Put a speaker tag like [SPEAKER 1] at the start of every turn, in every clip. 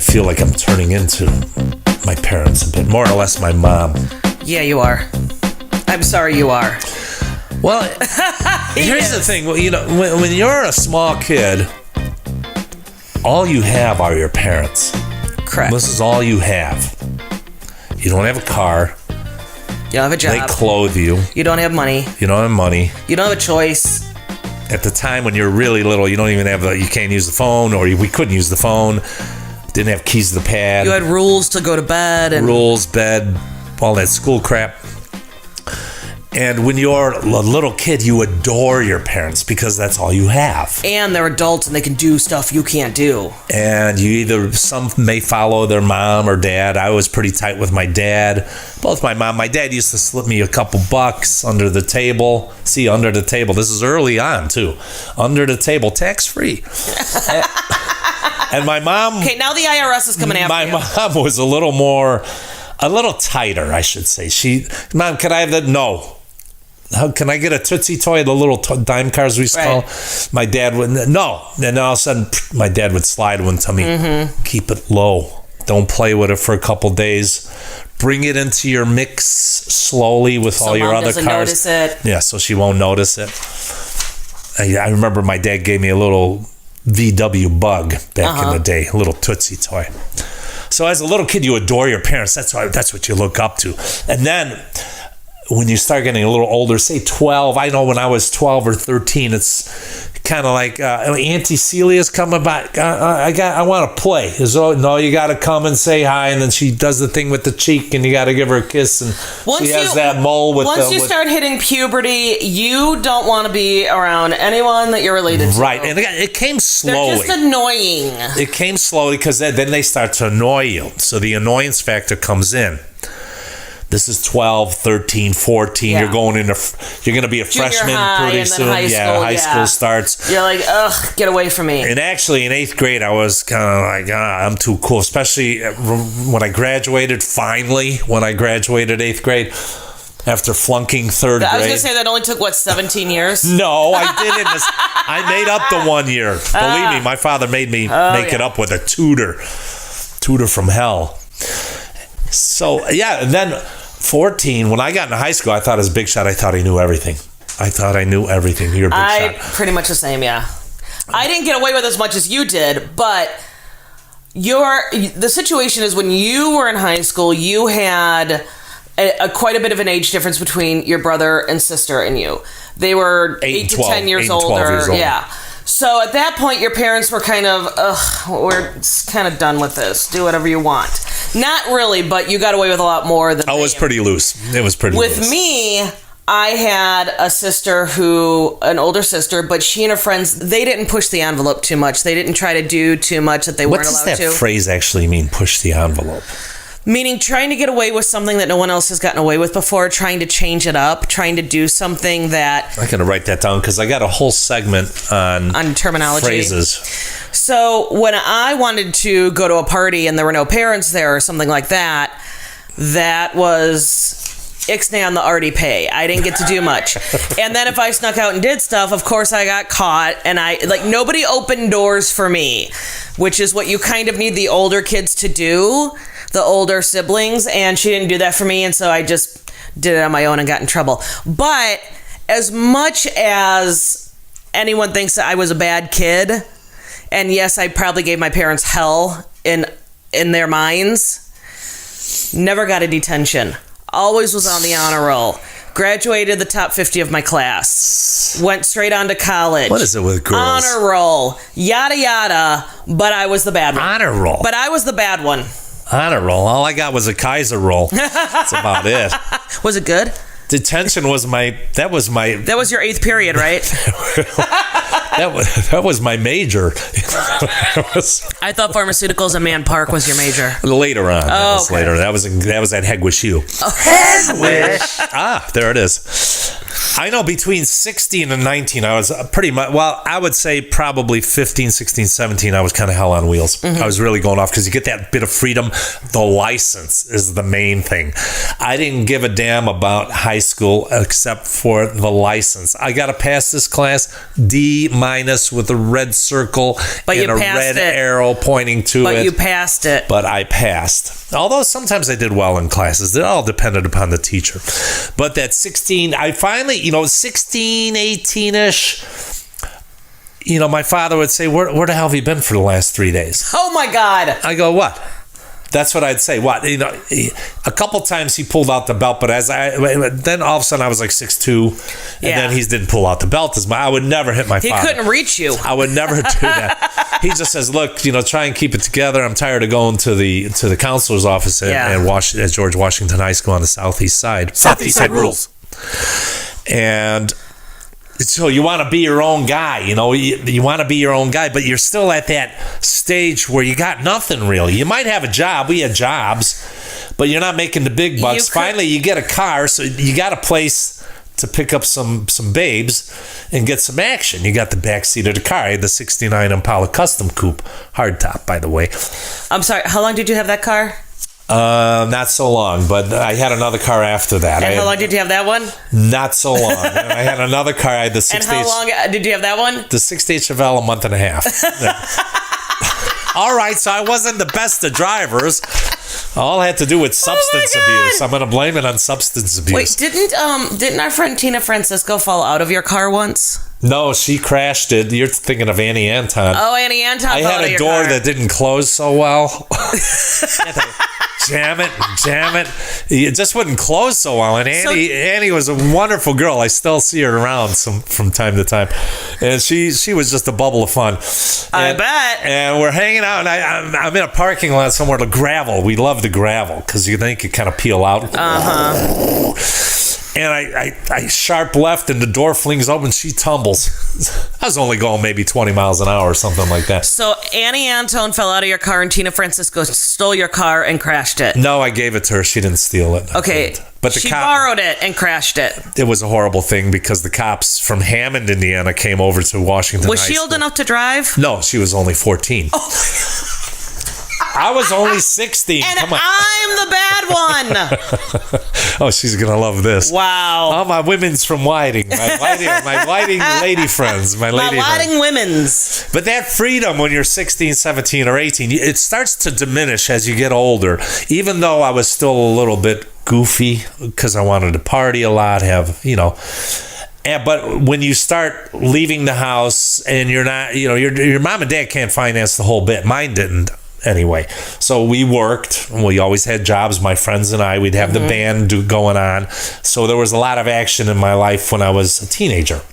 [SPEAKER 1] feel like I'm turning into my parents a bit, more or less my mom.
[SPEAKER 2] Yeah, you are. I'm sorry, you are.
[SPEAKER 1] Well, here's the thing. Well, you know, when you're a small kid, all you have are your parents.
[SPEAKER 2] Correct.
[SPEAKER 1] This is all you have. You don't have a car.
[SPEAKER 2] You don't have a job.
[SPEAKER 1] They clothe you.
[SPEAKER 2] You don't have money.
[SPEAKER 1] You don't have money.
[SPEAKER 2] You don't have a choice.
[SPEAKER 1] At the time when you're really little, you don't even have you can't use the phone, or we couldn't use the phone. Didn't have keys to the pad.
[SPEAKER 2] You had rules to go to bed.
[SPEAKER 1] Rules, bed, all that school crap. And when you're a little kid, you adore your parents because that's all you have.
[SPEAKER 2] And they're adults and they can do stuff you can't do.
[SPEAKER 1] And some may follow their mom or dad. I was pretty tight with my dad. Both my dad used to slip me a couple bucks under the table. See, under the table. This is early on, too. Under the table, tax-free. And my mom...
[SPEAKER 2] Okay, now the IRS is coming after you.
[SPEAKER 1] My mom was a little tighter, I should say. Mom, can I have that? No. How can I get a Tootsie Toy, the little dime cars we used to call? My dad would, no. And all of a sudden, my dad would slide one to me. Mm-hmm. Keep it low. Don't play with it for a couple days. Bring it into your mix slowly with all your other cars.
[SPEAKER 2] Notice it.
[SPEAKER 1] Yeah, so she won't notice it. I remember my dad gave me a little VW Bug back in the day, a little Tootsie Toy. So as a little kid, you adore your parents. That's what you look up to. And then when you start getting a little older, say 12, I know when I was 12 or 13, it's kind of like Auntie Celia's coming back. I want to play. No, you got to come and say hi, and then she does the thing with the cheek, and you got to give her a kiss, and she has that mole with.
[SPEAKER 2] Once you start hitting puberty, you don't want to be around anyone that you're related to.
[SPEAKER 1] Right, and it came slowly.
[SPEAKER 2] They're just annoying.
[SPEAKER 1] It came slowly because then they start to annoy you, so the annoyance factor comes in. This is 12, 13, 14. Yeah. You're going to be a freshman pretty soon. High school starts.
[SPEAKER 2] You're like, ugh, get away from me.
[SPEAKER 1] And actually, in 8th grade, I was kind of like, I'm too cool. Especially when I graduated, finally, when I graduated 8th grade, after flunking 3rd grade.
[SPEAKER 2] I was going to say that only took, 17 years?
[SPEAKER 1] No, I didn't. I made up the 1 year. Believe me, my father made me make it up with a tutor from hell. So, yeah, and then 14, when I got into high school, I thought as a big shot, I thought I knew everything. You're a big shot.
[SPEAKER 2] Pretty much the same, yeah. I didn't get away with as much as you did, but the situation is when you were in high school, you had quite a bit of an age difference between your brother and sister and you. They were 8 to 10 years older. Yeah. So at that point, your parents were kind of, we're kind of done with this. Do whatever you want. Not really, but you got away with a lot more than
[SPEAKER 1] it was pretty loose. It was pretty loose.
[SPEAKER 2] With me, I had an older sister, but she and her friends, they didn't push the envelope too much. They didn't try to do too much that they weren't allowed to.
[SPEAKER 1] What does that phrase actually mean, push the envelope?
[SPEAKER 2] Meaning trying to get away with something that no one else has gotten away with before, trying to change it up, trying to do something that...
[SPEAKER 1] I'm going to write that down because I got a whole segment on
[SPEAKER 2] terminology.
[SPEAKER 1] Phrases.
[SPEAKER 2] So when I wanted to go to a party and there were no parents there or something like that, that was ixnay on the arty pay. I didn't get to do much. And then if I snuck out and did stuff, of course I got caught, and nobody opened doors for me, which is what you kind of need the older kids to do, the older siblings, and she didn't do that for me, and so I just did it on my own and got in trouble. But as much as anyone thinks that I was a bad kid, and yes, I probably gave my parents hell in their minds, never got a detention. Always was on the honor roll. Graduated the top 50 of my class. Went straight on to college.
[SPEAKER 1] What is it with girls?
[SPEAKER 2] Honor roll. Yada, yada. But I was the bad one.
[SPEAKER 1] Honor roll.
[SPEAKER 2] But I was the bad one.
[SPEAKER 1] Honor roll. All I got was a Kaiser roll. That's about it.
[SPEAKER 2] Was it good?
[SPEAKER 1] Detention was that was your
[SPEAKER 2] 8th period, right?
[SPEAKER 1] that was my major.
[SPEAKER 2] I thought pharmaceuticals and Man Park was your major.
[SPEAKER 1] Later on.
[SPEAKER 2] Okay.
[SPEAKER 1] Later. That was at Hegwish U.
[SPEAKER 2] Oh, Hegwish.
[SPEAKER 1] There it is. I know between 16 and 19, I was pretty much, well, I would say probably 15, 16, 17, I was kind of hell on wheels. I was really going off because you get that bit of freedom. The license is the main thing. I didn't give a damn about high school except for the license. I got to pass this class, D- with a red circle and a red arrow pointing to it.
[SPEAKER 2] But you passed it.
[SPEAKER 1] But I passed. Although sometimes I did well in classes. It all depended upon the teacher. But that 16, I finally, 16, 18-ish, my father would say, where the hell have you been for the last 3 days?
[SPEAKER 2] Oh, my God.
[SPEAKER 1] I go, what? That's what I'd say. What? A couple times he pulled out the belt, but then all of a sudden I was like 6'2", and then he didn't pull out the belt as much. I would never hit my father.
[SPEAKER 2] He couldn't reach you.
[SPEAKER 1] I would never do that. He just says, look, try and keep it together. I'm tired of going to the counselor's office at George Washington High School on the southeast side.
[SPEAKER 3] Southeast side rules.
[SPEAKER 1] And so you want to be your own guy, you want to be your own guy, but you're still at that stage where you got nothing really. You might have a job. We had jobs, but you're not making the big bucks. Finally, you get a car, so you got a place to pick up some babes and get some action. You got the back seat of the car. I had the 69 Impala Custom Coupe, hardtop, by the way.
[SPEAKER 2] I'm sorry, how long did you have that car?
[SPEAKER 1] Not so long, but I had another car after that.
[SPEAKER 2] And how long did you have that one?
[SPEAKER 1] Not so long. And I had another car. I had the 6'8".
[SPEAKER 2] And how long did you have that one?
[SPEAKER 1] The 6'8" Chevelle, a month and a half. All right, so I wasn't the best of drivers. All I had to do with substance abuse. I'm going to blame it on substance abuse.
[SPEAKER 2] Wait, didn't our friend Tina Francisco fall out of your car once?
[SPEAKER 1] No, she crashed it. You're thinking of Annie Anton.
[SPEAKER 2] Oh, Annie Anton.
[SPEAKER 1] I had a door that didn't close so well. Jam it. It just wouldn't close so well. And Annie was a wonderful girl. I still see her around from time to time. And she was just a bubble of fun.
[SPEAKER 2] I bet.
[SPEAKER 1] And we're hanging out, and I'm in a parking lot somewhere. The gravel. We love the gravel because you think it kind of peel out.
[SPEAKER 2] Uh-huh.
[SPEAKER 1] And I sharp left, and the door flings open. She tumbles. I was only going maybe 20 miles an hour or something like that.
[SPEAKER 2] So Annie Antone fell out of your car, and Tina Francisco stole your car and crashed it.
[SPEAKER 1] No, I gave it to her. She didn't steal it.
[SPEAKER 2] Okay. But she borrowed it and crashed it.
[SPEAKER 1] It was a horrible thing because the cops from Hammond, Indiana, came over to Washington.
[SPEAKER 2] Was she old enough to drive?
[SPEAKER 1] No, she was only 14. Oh. I was only 16.
[SPEAKER 2] And
[SPEAKER 1] come on.
[SPEAKER 2] I'm the bad one.
[SPEAKER 1] Oh, she's going to love this.
[SPEAKER 2] Wow.
[SPEAKER 1] Oh, my women's from Whiting. My Whiting lady friends. My
[SPEAKER 2] Whiting women's.
[SPEAKER 1] But that freedom when you're 16, 17, or 18, it starts to diminish as you get older. Even though I was still a little bit goofy because I wanted to party a lot, but when you start leaving the house and you're not, your mom and dad can't finance the whole bit. Mine didn't. Anyway, so we worked. We always had jobs. My friends and I, we'd have the band going on. So there was a lot of action in my life when I was a teenager.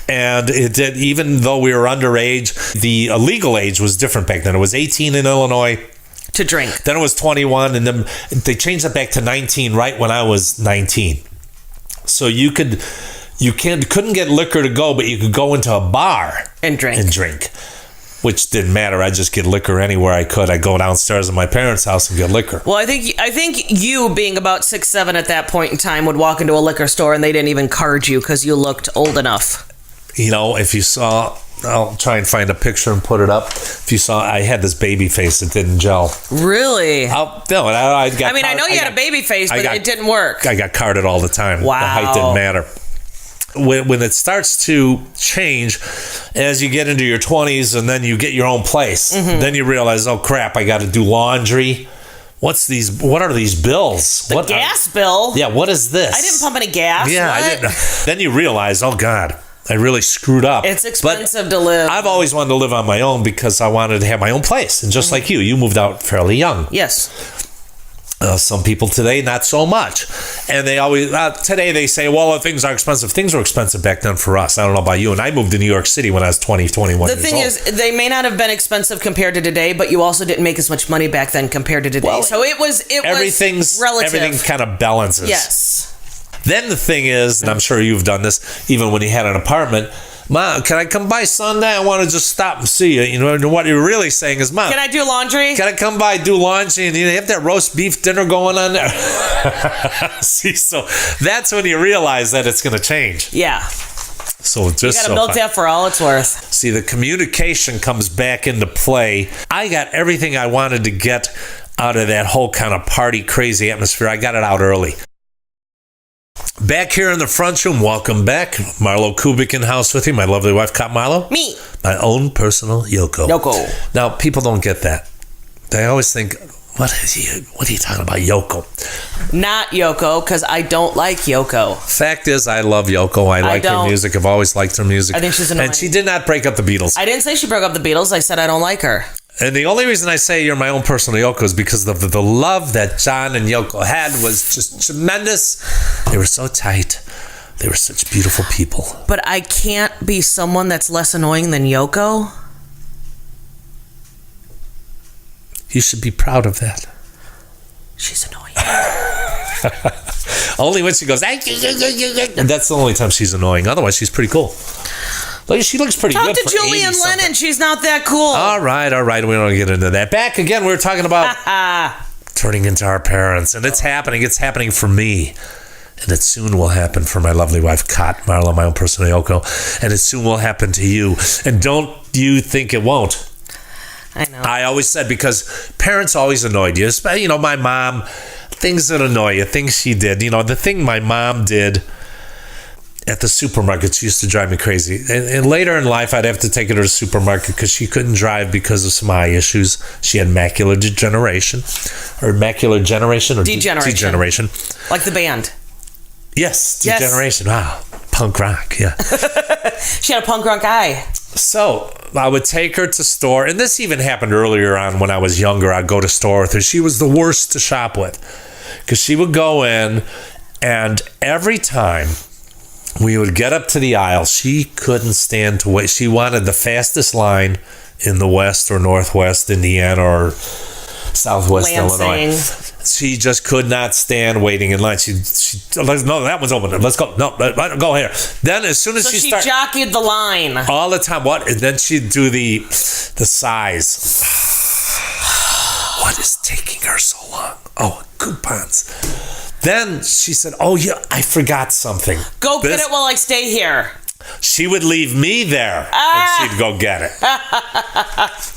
[SPEAKER 1] And it did, even though we were underage, the legal age was different back then. It was 18 in Illinois.
[SPEAKER 2] To drink.
[SPEAKER 1] Then it was 21, and then they changed it back to 19 right when I was 19. So you couldn't get liquor to go, but you could go into a bar
[SPEAKER 2] and drink.
[SPEAKER 1] Which didn't matter. I'd just get liquor anywhere I could. I'd go downstairs at my parents' house and get liquor.
[SPEAKER 2] Well, I think you, being about 6'7" at that point in time, would walk into a liquor store and they didn't even card you because you looked old enough.
[SPEAKER 1] If you saw, I'll try and find a picture and put it up. If you saw, I had this baby face that didn't gel.
[SPEAKER 2] Really?
[SPEAKER 1] I
[SPEAKER 2] know you had a baby face, but it didn't work.
[SPEAKER 1] I got carded all the time.
[SPEAKER 2] Wow.
[SPEAKER 1] The height didn't matter. When it starts to change as you get into your 20s and then you get your own place, then you realize, oh crap, I got to do laundry. What are these bills?
[SPEAKER 2] The gas bill?
[SPEAKER 1] Yeah, what is this?
[SPEAKER 2] I didn't pump any gas.
[SPEAKER 1] Yeah, I didn't. Then you realize, oh God, I really screwed up.
[SPEAKER 2] It's expensive to live.
[SPEAKER 1] I've always wanted to live on my own because I wanted to have my own place. And just like you moved out fairly young.
[SPEAKER 2] Yes.
[SPEAKER 1] Some people today, not so much. And they always, today they say, well, things are expensive. Things were expensive back then for us. I don't know about you. And I moved to New York City when I was 20, 21 years old.
[SPEAKER 2] The thing is, they may not have been expensive compared to today, but you also didn't make as much money back then compared to today. Well, so it was relative.
[SPEAKER 1] Everything kind of balances.
[SPEAKER 2] Yes.
[SPEAKER 1] Then the thing is, and I'm sure you've done this, even when you had an apartment, Mom, can I come by Sunday? I want to just stop and see you. You know, and what you're really saying is, Mom,
[SPEAKER 2] Can I do laundry?
[SPEAKER 1] can I come by, do laundry, and you have that roast beef dinner going on there? See, so that's when you realize that it's going to change.
[SPEAKER 2] Yeah.
[SPEAKER 1] So just
[SPEAKER 2] You got to milk that for all it's worth.
[SPEAKER 1] See, the communication comes back into play. I got everything I wanted to get out of that whole kind of party crazy atmosphere. I got it out early. Back here in the front room, welcome back. MarlowKubic in house with you. My lovely wife, Kat Marlow.
[SPEAKER 2] Me.
[SPEAKER 1] My own personal Yoko. Now, people don't get that. They always think, what are you talking about, Yoko?
[SPEAKER 2] Not Yoko, because I don't like Yoko.
[SPEAKER 1] Fact is, I love Yoko. I like her music. I've always liked her music.
[SPEAKER 2] I think she's annoying.
[SPEAKER 1] And she did not break up the Beatles.
[SPEAKER 2] I didn't say she broke up the Beatles. I said I don't like her.
[SPEAKER 1] And the only reason I say you're my own personal Yoko is because of the love that John and Yoko had was just tremendous. They were so tight. They were such beautiful people.
[SPEAKER 2] But I can't be someone that's less annoying than Yoko.
[SPEAKER 1] You should be proud of that.
[SPEAKER 2] She's annoying.
[SPEAKER 1] Only when she goes, and that's the only time she's annoying. Otherwise, she's pretty cool. She looks pretty good.
[SPEAKER 2] Talk to Julian Lennon. She's not that cool.
[SPEAKER 1] All right. We don't get into that. Back again, we were talking about turning into our parents. And it's happening. It's happening for me. And it soon will happen for my lovely wife, Kat Marlow, my own personal Yoko. And it soon will happen to you. And don't you think it won't.
[SPEAKER 2] I know.
[SPEAKER 1] I always said, because parents always annoyed you. You know, my mom, things that annoy you, things she did. You know, the thing my mom did at the supermarket, she used to drive me crazy. And later in life, I'd have to take her to the supermarket because she couldn't drive because of some eye issues. She had macular degeneration. Or degeneration.
[SPEAKER 2] Like the band.
[SPEAKER 1] Yes, degeneration. Yes. Wow. Punk rock, yeah.
[SPEAKER 2] She had a punk rock eye.
[SPEAKER 1] So I would take her to store, and this even happened earlier on when I was younger. I'd go to store with her. She was the worst to shop with because she would go in, and every time we would get up to the aisle, she couldn't stand to wait. She wanted the fastest line in the West or Northwest Indiana or Southwest Illinois. She just could not stand waiting in line. She no, that one's open. Let's go. No, go here. Then as soon as
[SPEAKER 2] she jockeyed the line
[SPEAKER 1] all the time. What? And then she'd do the size. What is taking her so long? Oh, coupons. Then she said, "Oh yeah, I forgot something.
[SPEAKER 2] Go get it while I stay here."
[SPEAKER 1] She would leave me there and she'd go get it.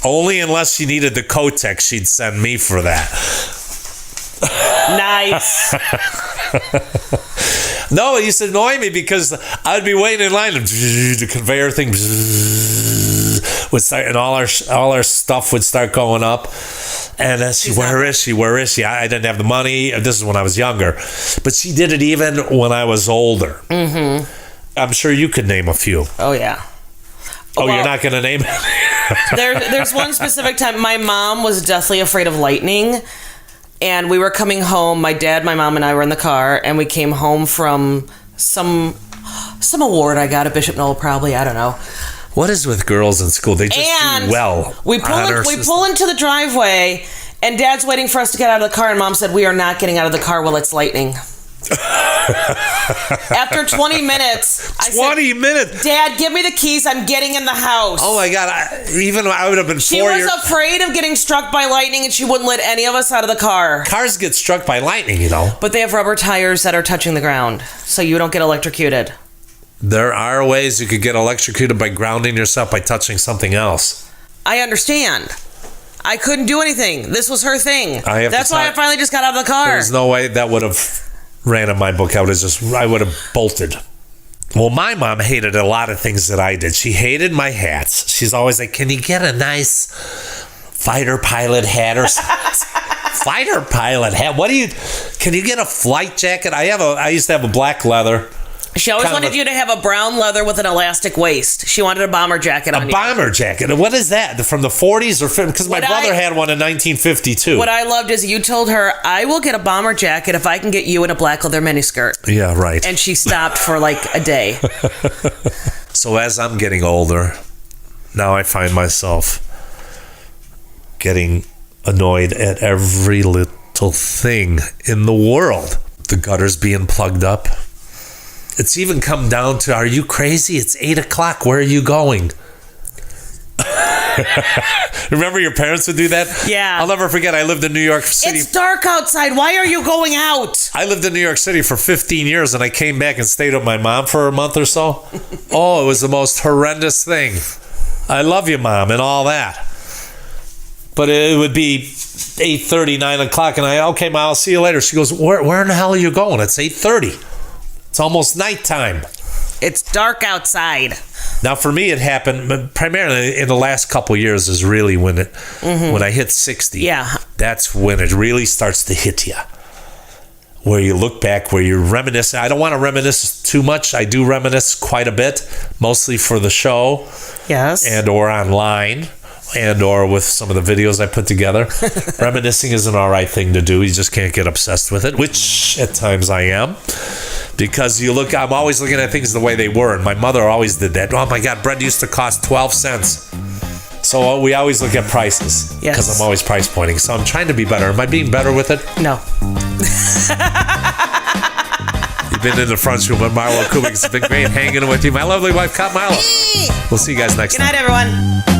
[SPEAKER 1] Only unless she needed the Kotex, she'd send me for that.
[SPEAKER 2] Nice.
[SPEAKER 1] No, it used to annoy me because I'd be waiting in line and the conveyor thing would start, and all our stuff would start going up. And where is she? I didn't have the money. This is when I was younger, but she did it even when I was older. Mm-hmm. I'm sure you could name a few.
[SPEAKER 2] Oh yeah.
[SPEAKER 1] Oh, well, you're not going to name it?
[SPEAKER 2] There's one specific time. My mom was deathly afraid of lightning. And we were coming home. My dad, my mom, and I were in the car. And we came home from some award I got at Bishop Knoll, probably. I don't know.
[SPEAKER 1] What is with girls in school? They just do well.
[SPEAKER 2] We pull into the driveway. And Dad's waiting for us to get out of the car. And Mom said, "We are not getting out of the car while it's lightning." After 20 minutes, I said, "Dad, give me the keys. I'm getting in the house."
[SPEAKER 1] Oh my God! I would have been.
[SPEAKER 2] She was afraid of getting struck by lightning, and she wouldn't let any of us out of the car.
[SPEAKER 1] Cars get struck by lightning, you know.
[SPEAKER 2] But they have rubber tires that are touching the ground, so you don't get electrocuted.
[SPEAKER 1] There are ways you could get electrocuted by grounding yourself by touching something else.
[SPEAKER 2] I understand. I couldn't do anything. This was her thing. That's why I finally just got out of the car.
[SPEAKER 1] There's no way that would have ran in my book. I would have bolted. Well, my mom hated a lot of things that I did. She hated my hats. She's always like, "Can you get a nice fighter pilot hat or something?" Fighter pilot hat? Can you get a flight jacket? I used to have a black leather.
[SPEAKER 2] She always wanted you to have a brown leather with an elastic waist. She wanted a bomber jacket on you. A
[SPEAKER 1] bomber jacket? What is that? From the 40s or 50s? Because my brother had one in 1952.
[SPEAKER 2] What I loved is you told her, "I will get a bomber jacket if I can get you in a black leather miniskirt."
[SPEAKER 1] Yeah, right.
[SPEAKER 2] And she stopped for like a day.
[SPEAKER 1] So as I'm getting older, now I find myself getting annoyed at every little thing in the world. The gutters being plugged up. It's even come down to, are you crazy? It's 8 o'clock. Where are you going? Remember your parents would do that?
[SPEAKER 2] Yeah.
[SPEAKER 1] I'll never forget. I lived in New York City.
[SPEAKER 2] It's dark outside. Why are you going out?
[SPEAKER 1] I lived in New York City for 15 years, and I came back and stayed with my mom for a month or so. Oh, it was the most horrendous thing. I love you, Mom, and all that. But it would be 8:30, 9 o'clock, and okay, Mom, I'll see you later. She goes, where in the hell are you going? It's 8:30. It's almost nighttime.
[SPEAKER 2] It's dark outside.
[SPEAKER 1] Now, for me, it happened primarily in the last couple of years is really when I hit 60.
[SPEAKER 2] Yeah.
[SPEAKER 1] That's when it really starts to hit you. Where you look back, where you're reminiscing. I don't want to reminisce too much. I do reminisce quite a bit, mostly for the show.
[SPEAKER 2] Yes.
[SPEAKER 1] And or online. And or with some of the videos I put together. Reminiscing is an all right thing to do. You just can't get obsessed with it, which at times I am. Because I'm always looking at things the way they were. And my mother always did that. Oh my God, bread used to cost 12 cents. So we always look at prices.
[SPEAKER 2] Yes.
[SPEAKER 1] Because I'm always price pointing. So I'm trying to be better. Am I being better with it?
[SPEAKER 2] No.
[SPEAKER 1] You've been in the front room with MarlowKubic. It's been great hanging with you. My lovely wife, Marlo. We'll see you guys next time.
[SPEAKER 2] Good night, everyone.